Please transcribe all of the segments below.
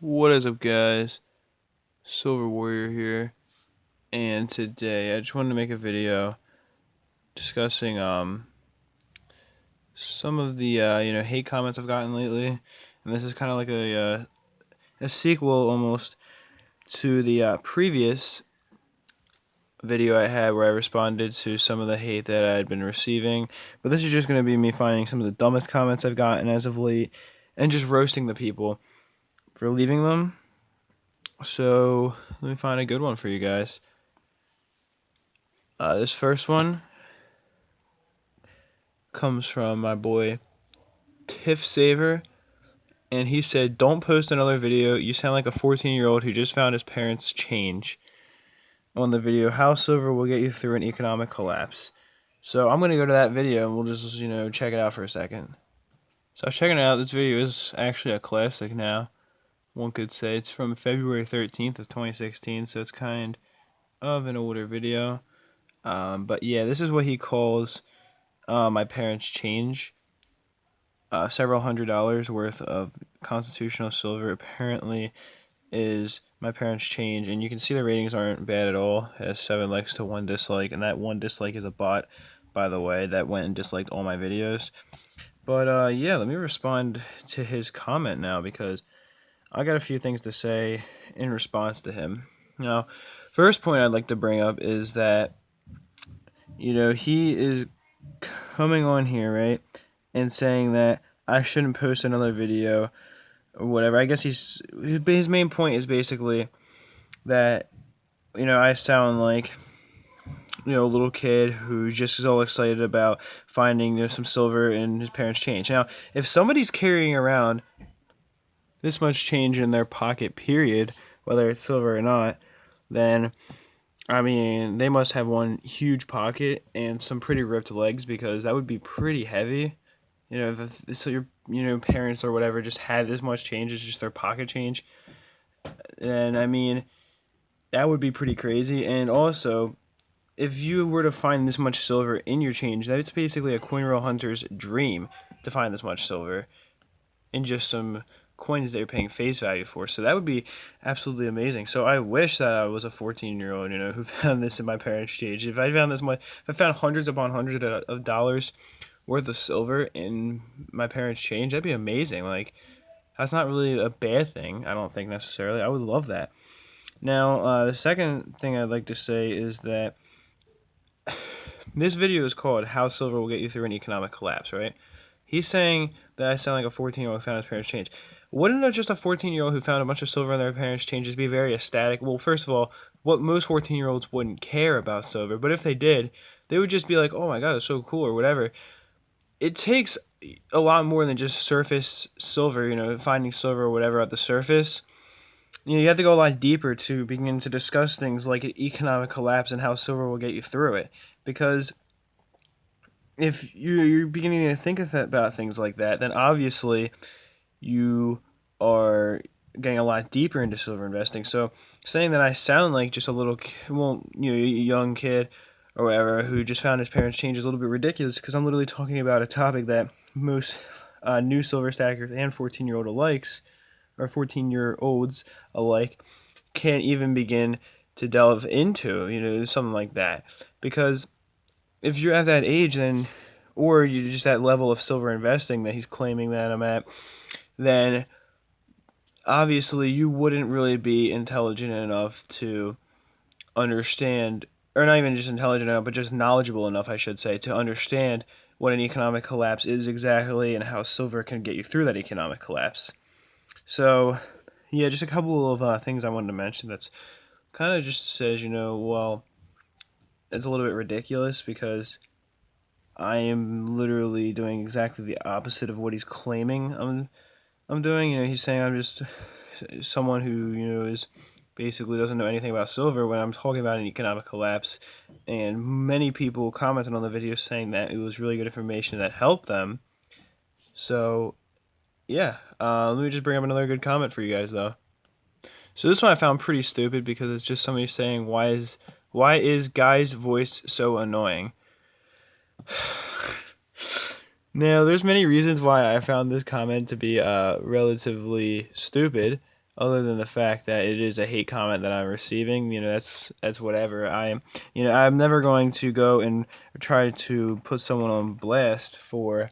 What is up, guys? Silver Warrior here, and today I just wanted to make a video discussing some of the hate comments I've gotten lately, and this is kind of like a sequel almost to the previous video I had where I responded to some of the hate that I had been receiving. But this is just going to be me finding some of the dumbest comments I've gotten as of late, and just roasting the people for leaving them. So let me find a good one for you guys. This first one comes from my boy Tiff Saver, and he said, "Don't post another video. You sound like a 14-year-old who just found his parents change." On the video, "How silver will get you through an economic collapse." So I'm gonna go to that video and we'll just check it out for a second. So I was checking it out. This video is actually a classic now. One could say it's from February 13th of 2016, so it's kind of an older video. But yeah, this is what he calls my parents change. Several $100s worth of constitutional silver apparently is my parents change, and you can see the ratings aren't bad at all. It has 7 likes to 1 dislike, and that 1 dislike is a bot, by the way, that went and disliked all my videos. But yeah, let me respond to his comment now, because I got a few things to say in response to him. Now, first point I'd like to bring up is that he is coming on here, right, and saying that I shouldn't post another video or whatever. I guess his main point is basically that I sound like a little kid who just is all excited about finding some silver in his parents' change. Now, if somebody's carrying around this much change in their pocket, period, whether it's silver or not, then I mean, they must have one huge pocket and some pretty ripped legs, because that would be pretty heavy. If your parents or whatever just had this much change, it's just their pocket change, and I mean, that would be pretty crazy. And also, if you were to find this much silver in your change, that's basically a coin roll hunter's dream, to find this much silver in just some coins they're paying face value for. So that would be absolutely amazing. So I wish that I was a 14-year-old, who found this in my parents' change. If I found this much, if I found hundreds upon hundreds of dollars worth of silver in my parents' change, that'd be amazing. Like, that's not really a bad thing, I don't think, necessarily. I would love that. Now, the second thing I'd like to say is that this video is called "How Silver Will Get You Through an Economic Collapse," right? He's saying that I sound like a 14-year-old who found his parents' change. Wouldn't just a 14-year-old who found a bunch of silver in their parents' changes be very ecstatic? Well, first of all, what most 14-year-olds wouldn't care about silver, but if they did, they would just be like, "Oh my god, it's so cool," or whatever. It takes a lot more than just surface silver, finding silver or whatever at the surface. You have to go a lot deeper to begin to discuss things like an economic collapse and how silver will get you through it. Because if you're beginning to think about things like that, then obviously you are getting a lot deeper into silver investing. So saying that I sound like just a little, young kid or whatever who just found his parents' change is a little bit ridiculous, because I'm literally talking about a topic that most new silver stackers and 14-year-olds alike can't even begin to delve into, something like that. Because if you're at that age, then, or you're just at level of silver investing that he's claiming that I'm at, then obviously you wouldn't really be intelligent enough to understand, or not even just intelligent enough, but just knowledgeable enough, I should say, to understand what an economic collapse is exactly and how silver can get you through that economic collapse. So, yeah, just a couple of things I wanted to mention that's kind of just says, well, it's a little bit ridiculous, because I am literally doing exactly the opposite of what he's claiming I'm doing. He's saying I'm just someone who is basically doesn't know anything about silver, when I'm talking about an economic collapse. And many people commented on the video saying that it was really good information that helped them. So, yeah, let me just bring up another good comment for you guys, though. So this one I found pretty stupid, because it's just somebody saying, why is Guy's voice so annoying? Now, there's many reasons why I found this comment to be relatively stupid. other than the fact that it is a hate comment that I'm receiving. That's whatever. I'm never going to go and try to put someone on blast for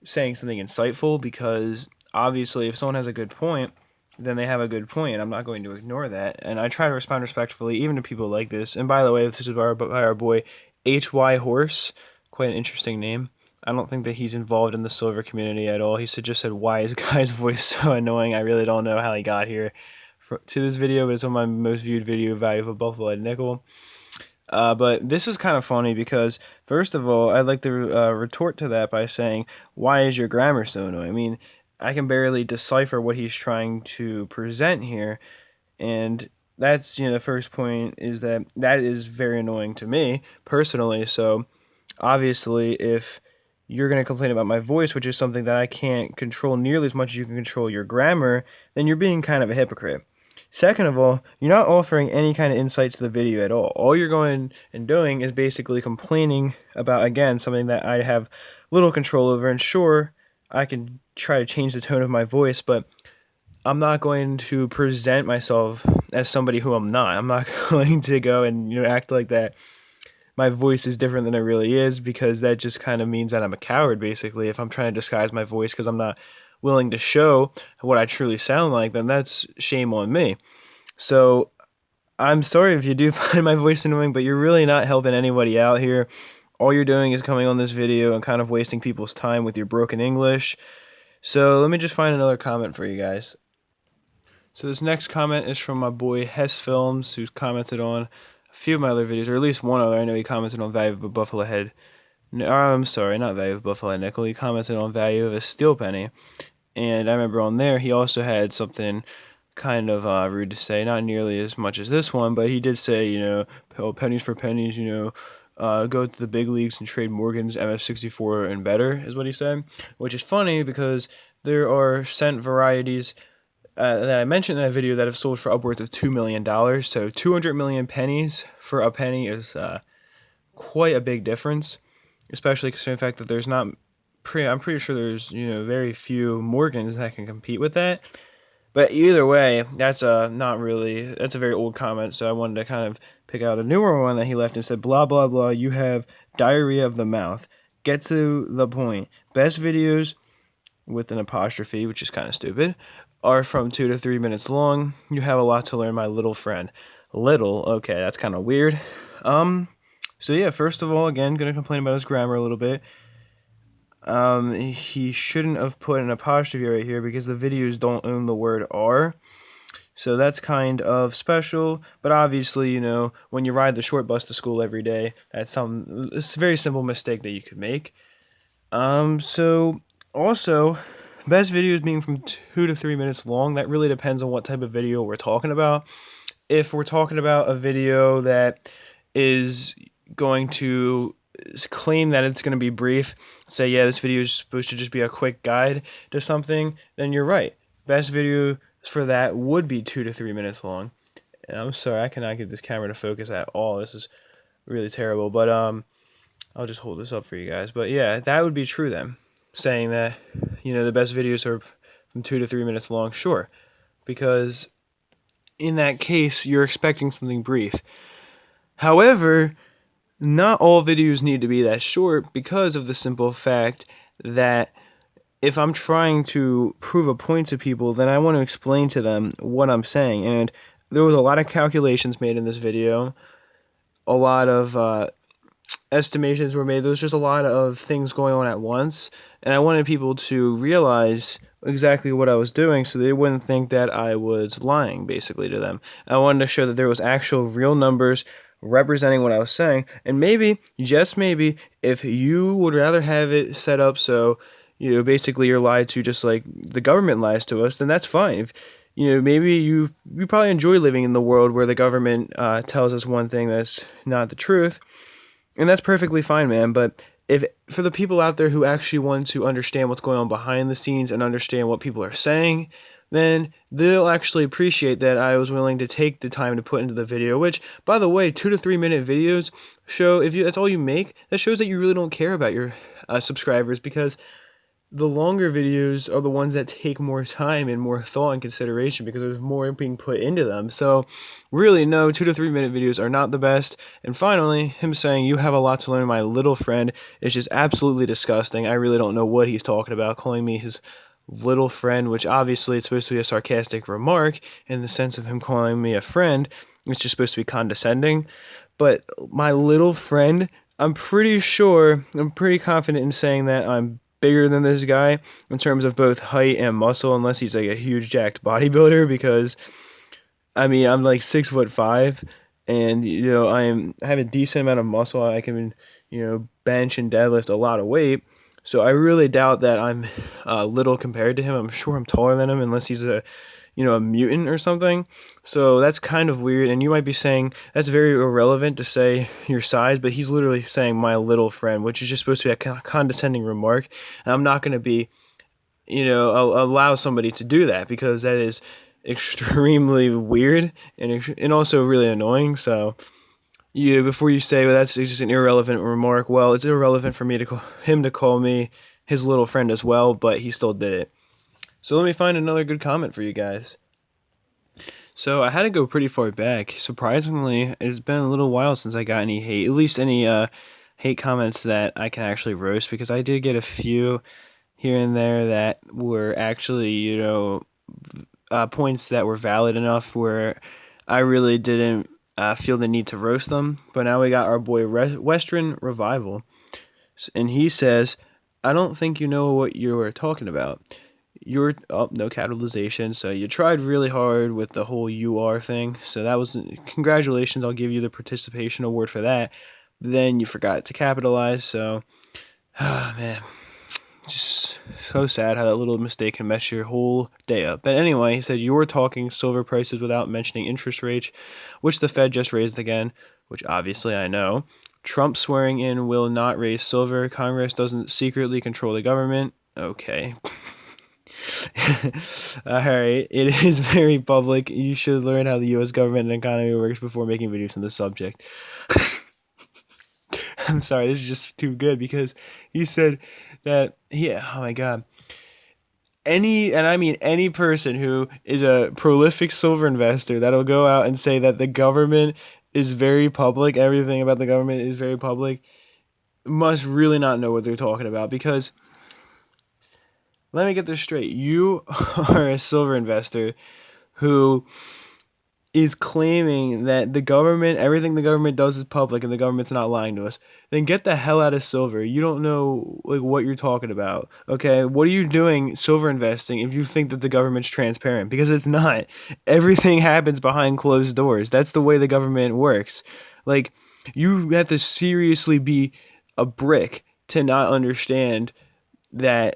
saying something insightful, because obviously if someone has a good point, then they have a good point, and I'm not going to ignore that. And I try to respond respectfully even to people like this. And by the way, this is by our boy HY Horse, quite an interesting name. I don't think that he's involved in the silver community at all. He just said, why is Guy's voice so annoying? I really don't know how he got here to this video, but it's on my most viewed video, Value of a Buffalo Head Nickel. But this is kind of funny because, first of all, I'd like to retort to that by saying, why is your grammar so annoying? I mean, I can barely decipher what he's trying to present here, and that's, the first point is that is very annoying to me, personally. So, obviously, if you're going to complain about my voice, which is something that I can't control nearly as much as you can control your grammar, then you're being kind of a hypocrite. Second of all, you're not offering any kind of insight to the video at all. All you're going and doing is basically complaining about, again, something that I have little control over. And sure, I can try to change the tone of my voice, but I'm not going to present myself as somebody who I'm not. I'm not going to go and act like that my voice is different than it really is, because that just kind of means that I'm a coward, basically. If I'm trying to disguise my voice because I'm not willing to show what I truly sound like, then that's shame on me. So I'm sorry if you do find my voice annoying, but you're really not helping anybody out here. All you're doing is coming on this video and kind of wasting people's time with your broken English. So let me just find another comment for you guys. So this next comment is from my boy Hess Films, who's commented on a few of my other videos, or at least one other. I know he commented on Value of a Buffalo Head. I'm sorry, not Value of a Buffalo Head Nickel. He commented on Value of a Steel Penny. And I remember on there, he also had something kind of rude to say, not nearly as much as this one, but he did say, pennies for pennies, go to the big leagues and trade Morgan's MS-64 and better, is what he said. Which is funny because there are scent varieties that I mentioned in that video that have sold for upwards of $2 million. So 200 million pennies for a penny is quite a big difference, especially considering the fact that there's not... I'm pretty sure there's very few Morgans that can compete with that. But either way, that's a very old comment, so I wanted to kind of pick out a newer one that he left and said, blah blah blah, you have diarrhea of the mouth. Get to the point. Best videos, with an apostrophe, which is kind of stupid, are from 2 to 3 minutes long. You have a lot to learn, my little friend. Little, okay, that's kind of weird. So yeah, first of all, again, gonna complain about his grammar a little bit. He shouldn't have put an apostrophe right here because the videos don't own the word R. So that's kind of special, but obviously, when you ride the short bus to school every day, it's a very simple mistake that you could make. So also, best videos being from 2 to 3 minutes long, that really depends on what type of video we're talking about. If we're talking about a video that is going to claim that it's going to be brief, say, yeah, this video is supposed to just be a quick guide to something, then you're right. Best video for that would be 2 to 3 minutes long. And I'm sorry, I cannot get this camera to focus at all. This is really terrible, but I'll just hold this up for you guys. But yeah, that would be true then, saying that, the best videos are from 2 to 3 minutes long, sure, because in that case, you're expecting something brief. However, not all videos need to be that short because of the simple fact that if I'm trying to prove a point to people, then I want to explain to them what I'm saying. And there was a lot of calculations made in this video. A lot of estimations were made. There was just a lot of things going on at once. And I wanted people to realize exactly what I was doing so they wouldn't think that I was lying, basically, to them. I wanted to show that there was actual real numbers representing what I was saying, and maybe, just maybe, if you would rather have it set up so, basically you're lied to just like the government lies to us, then that's fine. If, maybe you probably enjoy living in the world where the government tells us one thing that's not the truth, and that's perfectly fine, man, but if for the people out there who actually want to understand what's going on behind the scenes and understand what people are saying, then they'll actually appreciate that I was willing to take the time to put into the video, which, by the way, 2 to 3 minute videos show, if that's all you make, that shows that you really don't care about your subscribers, because the longer videos are the ones that take more time and more thought and consideration because there's more being put into them. So really, no, 2 to 3 minute videos are not the best. And finally, him saying, "You have a lot to learn, my little friend," is just absolutely disgusting. I really don't know what he's talking about, calling me his little friend, which obviously it's supposed to be a sarcastic remark in the sense of him calling me a friend. It's just supposed to be condescending. But my little friend, I'm pretty confident in saying that I'm bigger than this guy in terms of both height and muscle, unless he's like a huge jacked bodybuilder, because I mean, I'm like 6'5", and I have a decent amount of muscle. I can bench and deadlift a lot of weight. So I really doubt that I'm little compared to him. I'm sure I'm taller than him, unless he's a mutant or something. So that's kind of weird. And you might be saying that's very irrelevant to say your size, but he's literally saying my little friend, which is just supposed to be a condescending remark. And I'm not going to be, allow somebody to do that, because that is extremely weird and also really annoying. So before you say, well, that's just an irrelevant remark, well, it's irrelevant for me to call him to call me his little friend as well, but he still did it. So let me find another good comment for you guys. So I had to go pretty far back. Surprisingly, it's been a little while since I got any hate, at least any hate comments that I can actually roast, because I did get a few here and there that were actually, points that were valid enough where I really didn't feel the need to roast them. But now we got our boy Western Revival, and he says, "I don't think you know what you are talking about. You're no capitalization. So you tried really hard with the whole "you are" thing. So that was congratulations. I'll give you the participation award for that. But then you forgot to capitalize. So, man, just so sad how that little mistake can mess your whole day up. But anyway, he said you were talking silver prices without mentioning interest rates, which the Fed just raised again, which obviously I know. Trump swearing in will not raise silver. Congress doesn't secretly control the government. Okay." Alright, it is very public. You should learn how the U.S. government and economy works before making videos on this subject. I'm sorry, this is just too good, because he said that, oh my god. Any person who is a prolific silver investor that'll go out and say that the government is very public, everything about the government is very public, must really not know what they're talking about, because let me get this straight. You are a silver investor who is claiming that the government, everything the government does is public and the government's not lying to us. Then get the hell out of silver. You don't know what you're talking about. Okay, what are you doing silver investing if you think that the government's transparent? Because it's not. Everything happens behind closed doors. That's the way the government works. You have to seriously be a brick to not understand that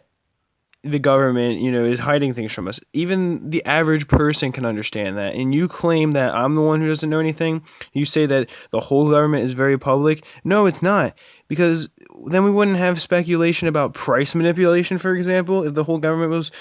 the government, is hiding things from us. Even the average person can understand that. And you claim that I'm the one who doesn't know anything. You say that the whole government is very public. No, it's not. Because then we wouldn't have speculation about price manipulation, for example. If the whole government was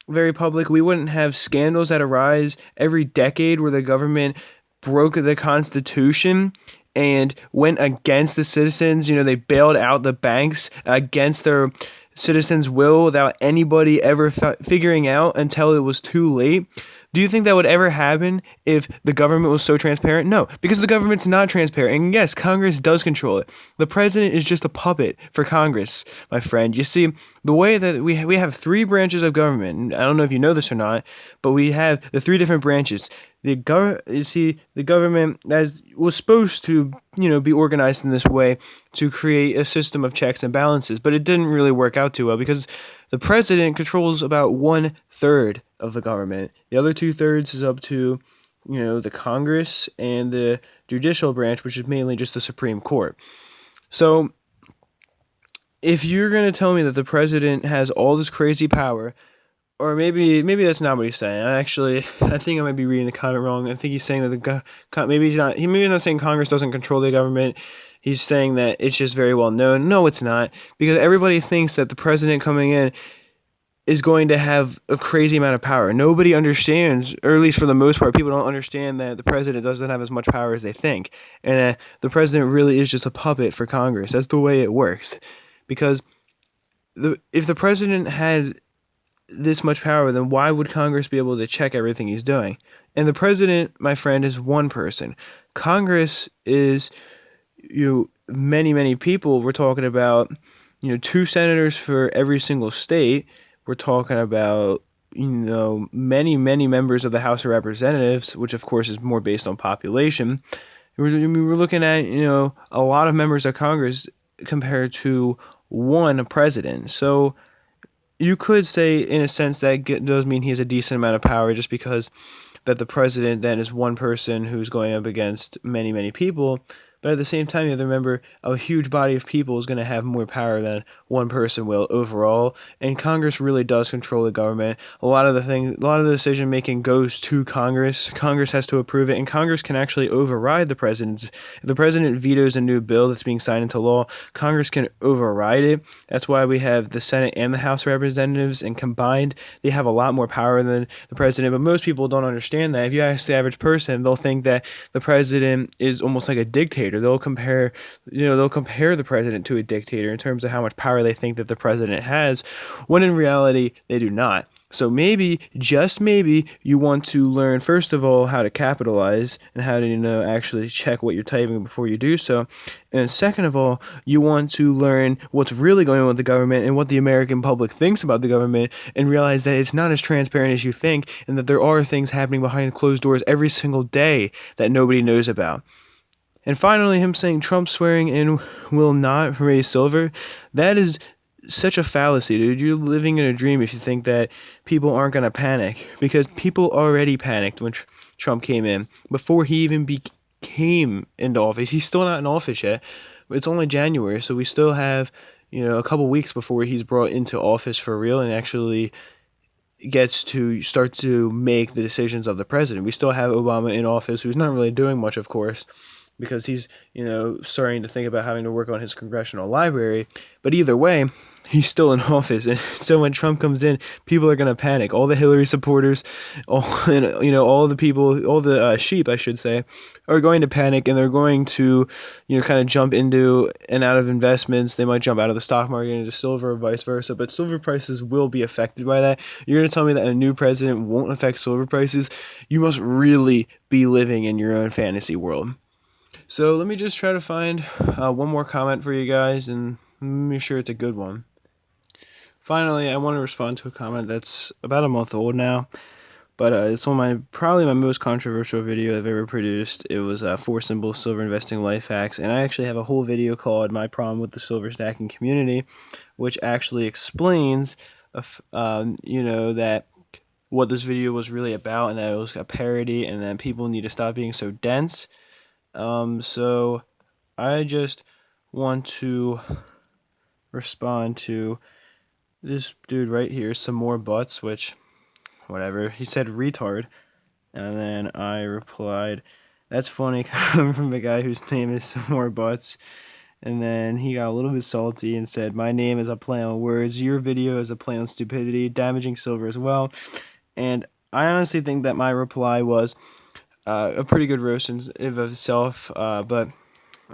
very public, we wouldn't have scandals that arise every decade where the government broke the Constitution and went against the citizens. They bailed out the banks against their citizens' will without anybody ever figuring out until it was too late. Do you think that would ever happen if the government was so transparent? No, because the government's not transparent. And yes, Congress does control it. The president is just a puppet for Congress, my friend. You see, the way that we have 3 branches of government, I don't know if you know this or not, but we have the 3 different branches. The government was supposed to, be organized in this way to create a system of checks and balances, but it didn't really work out too well, because the president controls about 1/3 of the government. The other 2/3 is up to, the Congress and the judicial branch, which is mainly just the Supreme Court. So if you're going to tell me that the president has all this crazy power, or maybe that's not what he's saying. I think I might be reading the comment wrong. I think he's saying that maybe he's not saying Congress doesn't control the government. He's saying that it's just very well known. No, it's not, because everybody thinks that the president coming in is going to have a crazy amount of power. Nobody understands, or at least for the most part, people don't understand that the president doesn't have as much power as they think, and that the president really is just a puppet for Congress. That's the way it works, because if the president had this much power, then why would Congress be able to check everything he's doing? And the president, my friend, is one person. Congress is, many people. We're talking about, 2 senators for every single state. We're talking about, many members of the House of Representatives, which of course is more based on population. We're looking at, a lot of members of Congress compared to one president. So you could say, in a sense, that does mean he has a decent amount of power, just because that the president then is one person who's going up against many people. But at the same time, you have to remember a huge body of people is going to have more power than one person will overall. And Congress really does control the government. A lot of the decision making goes to Congress. Congress has to approve it, and Congress can actually override the president. If the president vetoes a new bill that's being signed into law, Congress can override it. That's why we have the Senate and the House of Representatives, and combined, they have a lot more power than the president. But most people don't understand that. If you ask the average person, they'll think that the president is almost like a dictator. They'll compare the president to a dictator in terms of how much power they think that the president has, when in reality they do not. So maybe, just maybe, you want to learn, first of all, how to capitalize and how to, actually check what you're typing before you do so. And second of all, you want to learn what's really going on with the government and what the American public thinks about the government, and realize that it's not as transparent as you think, and that there are things happening behind closed doors every single day that nobody knows about. And finally, him saying Trump swearing in will not raise silver, that is such a fallacy, dude. You're living in a dream if you think that people aren't going to panic, because people already panicked when Trump came in, before he even came into office. He's still not in office yet. It's only January, so we still have, a couple weeks before he's brought into office for real and actually gets to start to make the decisions of the president. We still have Obama in office, who's not really doing much, of course, because he's, starting to think about having to work on his congressional library. But either way, he's still in office. And so when Trump comes in, people are going to panic. All the Hillary supporters, all the people, all the sheep, I should say, are going to panic, and they're going to, kind of jump into and out of investments. They might jump out of the stock market into silver or vice versa, but silver prices will be affected by that. You're going to tell me that a new president won't affect silver prices? You must really be living in your own fantasy world. So let me just try to find one more comment for you guys, and make sure it's a good one. Finally, I want to respond to a comment that's about a month old now, but it's probably my most controversial video I've ever produced. It was 4 simple silver investing life hacks, and I actually have a whole video called "My Problem with the Silver Stacking Community," which actually explains, that what this video was really about, and that it was a parody, and that people need to stop being so dense. So I just want to respond to this dude right here, Some More Butts, which, whatever, he said retard, and then I replied, that's funny, coming from a guy whose name is Some More Butts. And then he got a little bit salty and said, my name is a play on words, your video is a play on stupidity, damaging silver as well. And I honestly think that my reply was a pretty good roast in of itself, but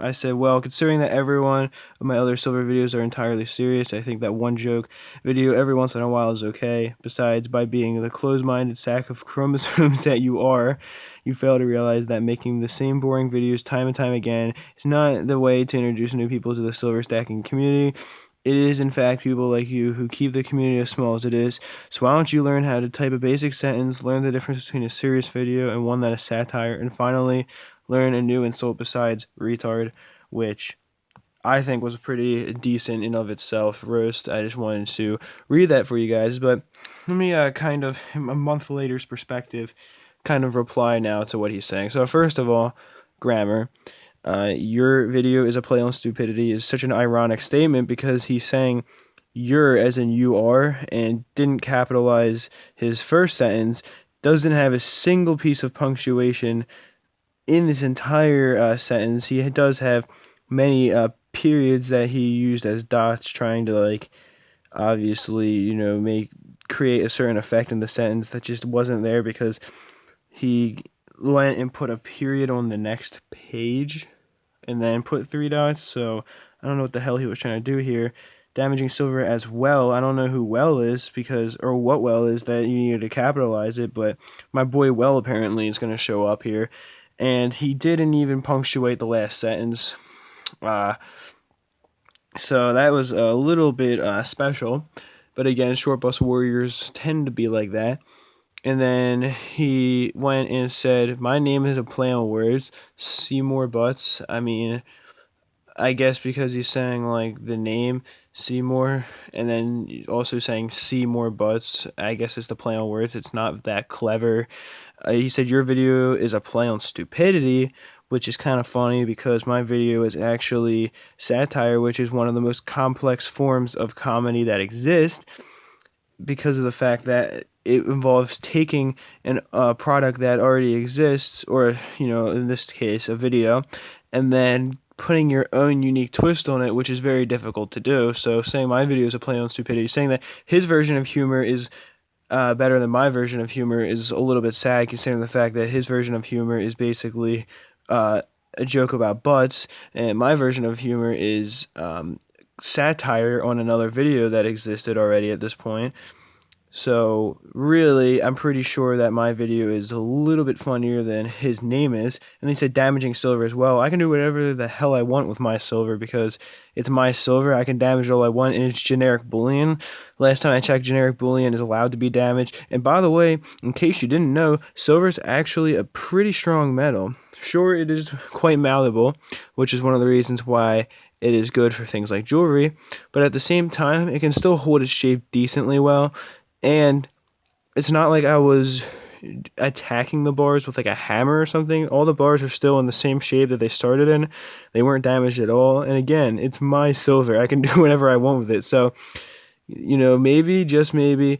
I said, well, considering that every one of my other silver videos are entirely serious, I think that one joke video every once in a while is okay. Besides, by being the closed-minded sack of chromosomes that you are, you fail to realize that making the same boring videos time and time again is not the way to introduce new people to the silver stacking community. It is, in fact, people like you who keep the community as small as it is. So why don't you learn how to type a basic sentence, learn the difference between a serious video and one that is satire, and finally, learn a new insult besides retard, which I think was pretty decent in of itself roast. I just wanted to read that for you guys, but let me kind of, a month later's perspective, kind of reply now to what he's saying. So first of all, grammar. Your video is a play on stupidity is such an ironic statement, because he's saying you're as in you are, and didn't capitalize his first sentence, doesn't have a single piece of punctuation in this entire sentence. He does have many periods that he used as dots, trying to obviously create a certain effect in the sentence that just wasn't there, because he went and put a period on the next page and then put 3 dots. So I don't know what the hell he was trying to do here. Damaging Silver as well. I don't know who Well is or what Well is that you needed to capitalize it, but my boy Well apparently is going to show up here. And he didn't even punctuate the last sentence. So that was a little bit special. But again, Short Bus Warriors tend to be like that. And then he went and said, "My name is a play on words. Seymour Butts." I mean, I guess because he's saying like the name Seymour, and then also saying Seymour Butts. I guess it's the play on words. It's not that clever. He said your video is a play on stupidity, which is kind of funny because my video is actually satire, which is one of the most complex forms of comedy that exist, because of the fact that it involves taking a product that already exists, or in this case a video, and then putting your own unique twist on it, which is very difficult to do. So saying my video is a play on stupidity, saying that his version of humor is better than my version of humor, is a little bit sad, considering the fact that his version of humor is basically a joke about butts, and my version of humor is satire on another video that existed already at this point. So really, I'm pretty sure that my video is a little bit funnier than his name is. And they said Damaging Silver as well. I can do whatever the hell I want with my silver because it's my silver. I can damage it all I want, and it's generic bullion. Last time I checked, generic bullion is allowed to be damaged. And by the way, in case you didn't know, silver is actually a pretty strong metal. Sure, it is quite malleable, which is one of the reasons why it is good for things like jewelry. But at the same time, it can still hold its shape decently well. And it's not like I was attacking the bars with like a hammer or something. All the bars are still in the same shape that they started in. They weren't damaged at all. And again, it's my silver. I can do whatever I want with it. So, maybe, just maybe,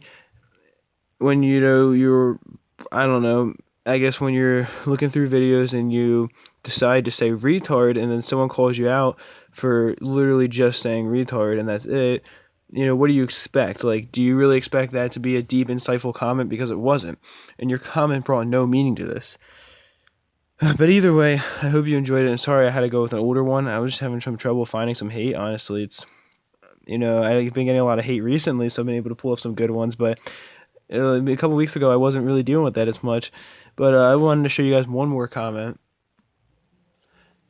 when I don't know, I guess when you're looking through videos and you decide to say retard and then someone calls you out for literally just saying retard and that's it, what do you expect? Like, do you really expect that to be a deep, insightful comment? Because it wasn't. And your comment brought no meaning to this. But either way, I hope you enjoyed it. And sorry I had to go with an older one. I was just having some trouble finding some hate, honestly. It's, I've been getting a lot of hate recently, so I've been able to pull up some good ones. But a couple weeks ago, I wasn't really dealing with that as much. But I wanted to show you guys one more comment.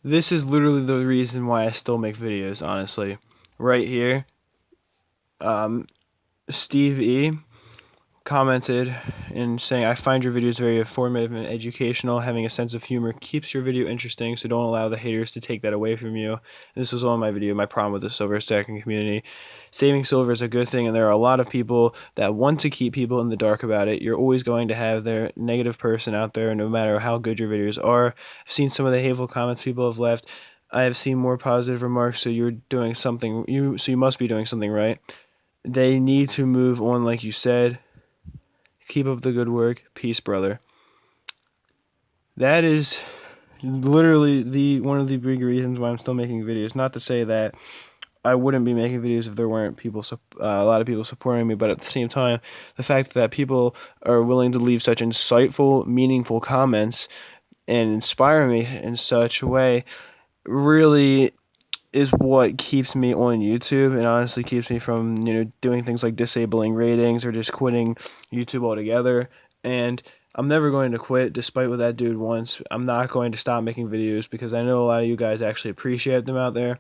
This is literally the reason why I still make videos, honestly. Right here. Steve E commented and saying, "I find your videos very informative and educational. Having a sense of humor keeps your video interesting, so don't allow the haters to take that away from you." And this was on my video, My Problem with the Silver Stacking Community. Saving silver is a good thing, and there are a lot of people that want to keep people in the dark about it. You're always going to have their negative person out there, no matter how good your videos are. I've seen some of the hateful comments people have left. I have seen more positive remarks, so you're doing something, so you must be doing something right. They need to move on, like you said. Keep up the good work. Peace, brother. That is literally one of the big reasons why I'm still making videos. Not to say that I wouldn't be making videos if there weren't a lot of people supporting me, but at the same time, the fact that people are willing to leave such insightful, meaningful comments and inspire me in such a way really is what keeps me on YouTube, and honestly keeps me from doing things like disabling ratings or just quitting YouTube altogether. And I'm never going to quit, despite what that dude wants. I'm not going to stop making videos because I know a lot of you guys actually appreciate them out there,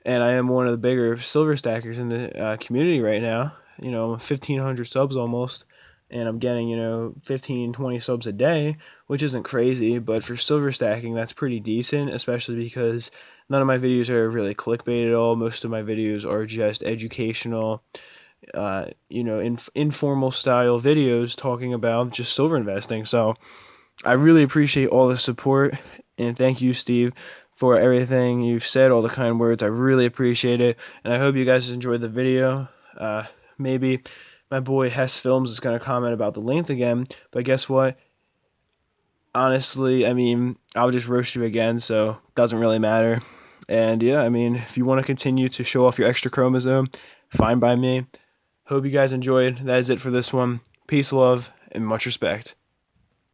and I am one of the bigger silver stackers in the community right now. 1,500 subs almost, and I'm getting 15, 20 subs a day, which isn't crazy, but for silver stacking, that's pretty decent, especially because none of my videos are really clickbait at all. Most of my videos are just educational, informal style videos talking about just silver investing. So I really appreciate all the support, and thank you, Steve, for everything you've said, all the kind words. I really appreciate it, and I hope you guys enjoyed the video. Maybe my boy Hess Films is going to comment about the length again, but guess what? Honestly, I'll just roast you again, so it doesn't really matter. And yeah, if you want to continue to show off your extra chromosome, fine by me. Hope you guys enjoyed. That is it for this one. Peace, love, and much respect.